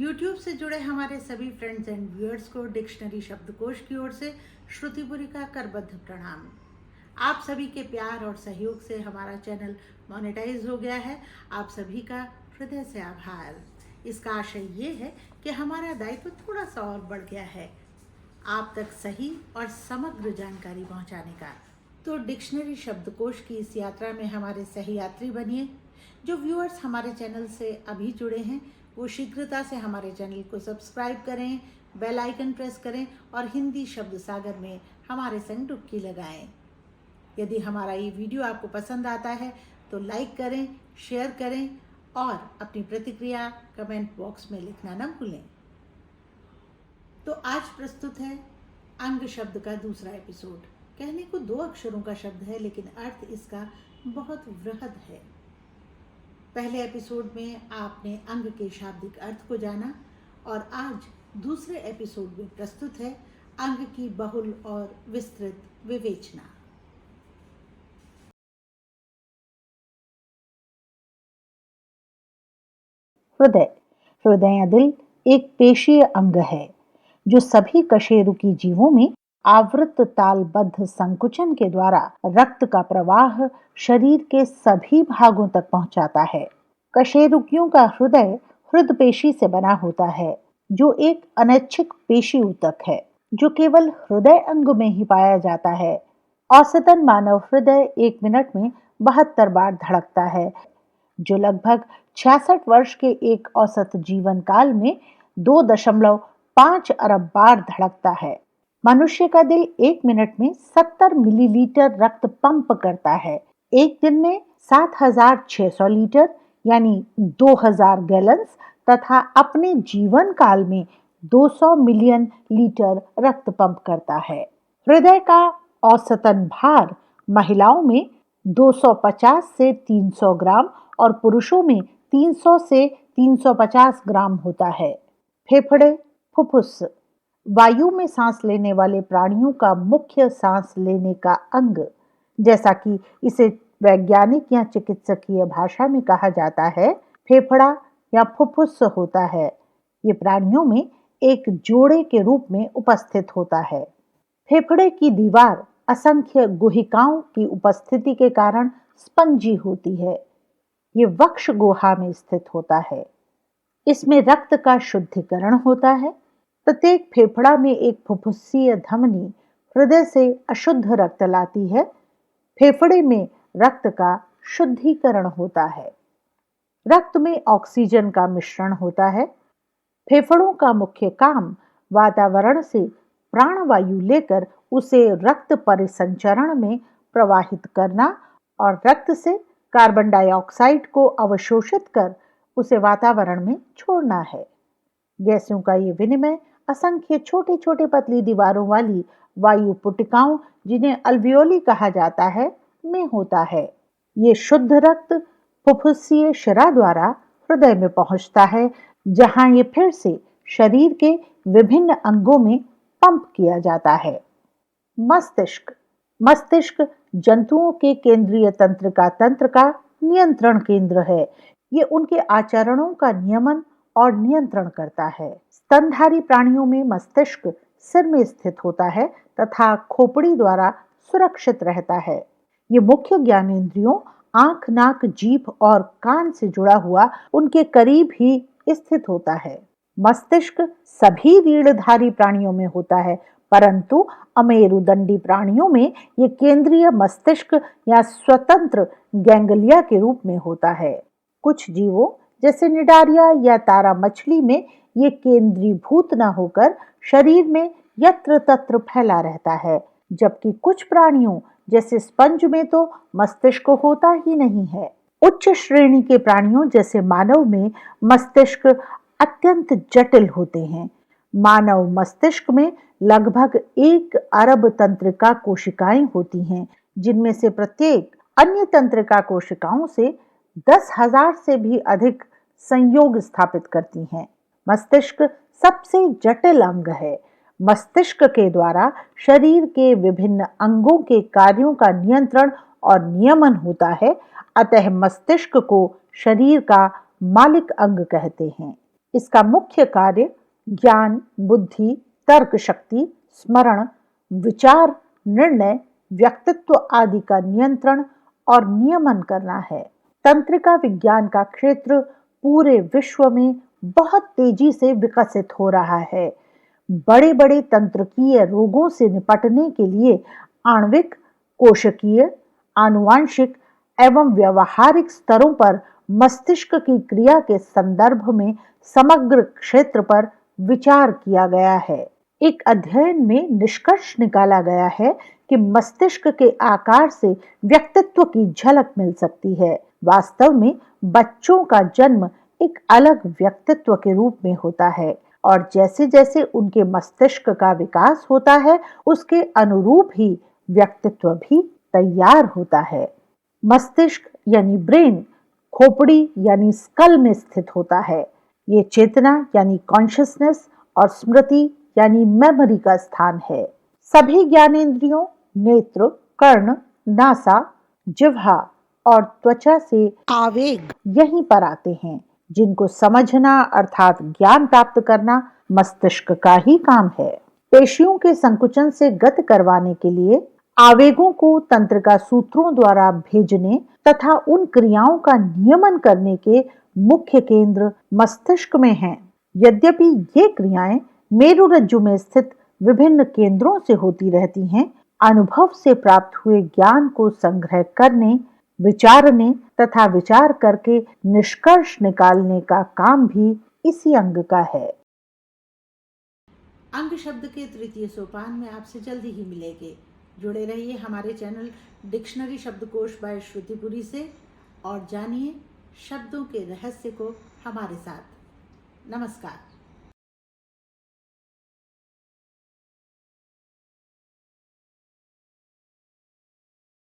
YouTube से जुड़े हमारे सभी फ्रेंड्स एंड व्यूअर्स को डिक्शनरी शब्दकोश की ओर से श्रुतिपुरी का करबद्ध प्रणाम। आप सभी के प्यार और सहयोग से हमारा चैनल मोनेटाइज हो गया है। आप सभी का हृदय से आभार। इसका आशय ये है कि हमारा दायित्व थोड़ा सा और बढ़ गया है, आप तक सही और समग्र जानकारी पहुंचाने का। तो डिक्शनरी शब्दकोश की इस यात्रा में हमारे सही यात्री बनिए। जो व्यूअर्स हमारे चैनल से अभी जुड़े हैं वो शीघ्रता से हमारे चैनल को सब्सक्राइब करें, बेल आइकन प्रेस करें और हिंदी शब्द सागर में हमारे संग डुबकी लगाएं। यदि हमारा ये वीडियो आपको पसंद आता है तो लाइक करें, शेयर करें और अपनी प्रतिक्रिया कमेंट बॉक्स में लिखना न भूलें। तो आज प्रस्तुत है अंग शब्द का दूसरा एपिसोड। कहने को 2 अक्षरों का शब्द है लेकिन अर्थ इसका बहुत वृहद है। पहले एपिसोड में आपने अंग के शाब्दिक अर्थ को जाना और आज दूसरे एपिसोड में प्रस्तुत है अंग की बहुल और विस्तृत विवेचना। हृदय। हृदय दिल एक पेशीय अंग है जो सभी कशेरुकी जीवों में आवृत तालबद्ध संकुचन के द्वारा रक्त का प्रवाह शरीर के सभी भागों तक पहुंचाता है। कशेरुकियों का हृदय हृद पेशी से बना होता है जो एक अनैच्छिक पेशी ऊतक है जो केवल हृदय अंग में ही पाया जाता है। औसतन मानव हृदय 1 मिनट में 72 बार धड़कता है जो लगभग 66 वर्ष के एक औसत जीवन काल में 2.5 अरब बार धड़कता है। मनुष्य का दिल 1 मिनट में 70 मिलीलीटर रक्त पंप करता है। एक दिन में 7600 लीटर यानी 2000 गैलन्स तथा अपने जीवन काल में 200 मिलियन लीटर रक्त पंप करता है। हृदय का औसतन भार महिलाओं में 250 से 300 ग्राम और पुरुषों में 300 से 350 ग्राम होता है। फेफड़े, फुफ्फुस वायु में सांस लेने वाले प्राणियों का मुख्य सांस लेने का अंग, जैसा कि इसे वैज्ञानिक या चिकित्सकीय भाषा में कहा जाता है, फेफड़ा या फुफ्फुस होता है। ये प्राणियों में एक जोड़े के रूप में उपस्थित होता है। फेफड़े की दीवार असंख्य गुहिकाओं की उपस्थिति के कारण स्पंजी होती है। ये वक्ष गुहा में स्थित होता है। इसमें रक्त का शुद्धिकरण होता है। प्रत्येक फेफड़ा में एक फुफ्फुसीय धमनी हृदय से अशुद्ध रक्त लाती है। फेफड़े में रक्त का शुद्धिकरण होता है। रक्त में ऑक्सीजन का मिश्रण होता है। फेफड़ों का मुख्य काम वातावरण से प्राणवायु लेकर उसे रक्त परिसंचरण में प्रवाहित करना और रक्त से कार्बन डाइऑक्साइड को अवशोषित कर उसे वातावरण में छोड़ना है। गैसों का ये विनिमय असंख्य छोटे छोटे पतली दीवारों वाली वायु पुटिकाओं, जिन्हें अल्वियोली कहा जाता है, में होता है। ये शुद्ध रक्त फुफ्फुसीय शिरा द्वारा हृदय में पहुंचता है, जहां ये फिर से शरीर के विभिन्न अंगों में पंप किया जाता है। मस्तिष्क। मस्तिष्क जंतुओं के केंद्रीय तंत्र का नियंत्रण केंद्र है। ये उनके आचरणों का नियमन और नियंत्रण करता है। स्तनधारी प्राणियों में मस्तिष्क सिर में स्थित होता है तथा खोपड़ी द्वारा सुरक्षित रहता है। ये मुख्य ज्ञानेंद्रियों आंख, नाक, जीभ और कान से जुड़ा हुआ उनके करीब ही स्थित होता है। मस्तिष्क सभी रीढ़धारी प्राणियों में होता है, परंतु अमेरुदंडी प्राणियों में ये केंद्रीय मस्तिष्क या स्वतंत्र गैंगलिया के रूप में होता है। कुछ जीवों जैसे निडारिया या तारा मछली में ये केंद्रीभूत न होकर शरीर में यत्र तत्र फैला रहता है, जबकि कुछ प्राणियों जैसे स्पंज में तो मस्तिष्क होता ही नहीं है। उच्च श्रेणी के प्राणियों जैसे मानव में मस्तिष्क अत्यंत जटिल होते हैं। मानव मस्तिष्क में लगभग 1 अरब तंत्रिका कोशिकाएं होती हैं, जिनमें से प्रत्येक अन्य तंत्रिका कोशिकाओं से 10,000 से भी अधिक संयोग स्थापित करती हैं। मस्तिष्क सबसे जटिल अंग है। मस्तिष्क के द्वारा शरीर के विभिन्न अंगों के कार्यों का नियंत्रण और नियमन होता है, अतः मस्तिष्क को शरीर का मालिक अंग कहते हैं। इसका मुख्य कार्य ज्ञान, बुद्धि, तर्क शक्ति, स्मरण, विचार, निर्णय, व्यक्तित्व आदि का नियंत्रण और नियमन करना है। तंत्रिका विज्ञान का क्षेत्र पूरे विश्व में बहुत तेजी से विकसित हो रहा है। बड़े बड़े तंत्रिकीय रोगों से निपटने के लिए आणविक, कोशिकीय, आनुवांशिक एवं व्यवहारिक स्तरों पर मस्तिष्क की क्रिया के संदर्भ में समग्र क्षेत्र पर विचार किया गया है। एक अध्ययन में निष्कर्ष निकाला गया है कि मस्तिष्क के आकार से व्यक्तित्व की झलक मिल सकती है। वास्तव में बच्चों का जन्म एक अलग व्यक्तित्व के रूप में होता है और जैसे जैसे उनके मस्तिष्क का विकास होता है, उसके अनुरूप ही व्यक्तित्व भी तैयार होता है। मस्तिष्क यानी ब्रेन खोपड़ी यानी स्कल में स्थित होता है। ये चेतना यानी कॉन्शियसनेस और स्मृति यानी मेमोरी का स्थान है। सभी ज्ञानेंद्रियों, नेत्र, कर्ण, नासा, जिह्वा और त्वचा से आवेग यहीं पर आते हैं, जिनको समझना अर्थात ज्ञान प्राप्त करना मस्तिष्क का ही काम है। पेशियों के संकुचन से गति करवाने के लिए आवेगों को तंत्रिका सूत्रों द्वारा भेजने तथा उन क्रियाओं का नियमन करने के मुख्य केंद्र मस्तिष्क में हैं। यद्यपि ये क्रियाएं मेरुरज्जु में स्थित विभिन्न केंद्रों से होती रहती हैं, अनुभव से प्राप्त हुए ज्ञान को संग्रह करने, विचारने तथा विचार करके निष्कर्ष निकालने का काम भी इसी अंग का है। अंग शब्द के तृतीय सोपान में आपसे जल्दी ही मिलेंगे। जुड़े रहिए हमारे चैनल डिक्शनरी शब्दकोश बाय श्रुतिपुरी से और जानिए शब्दों के रहस्य को हमारे साथ। नमस्कार।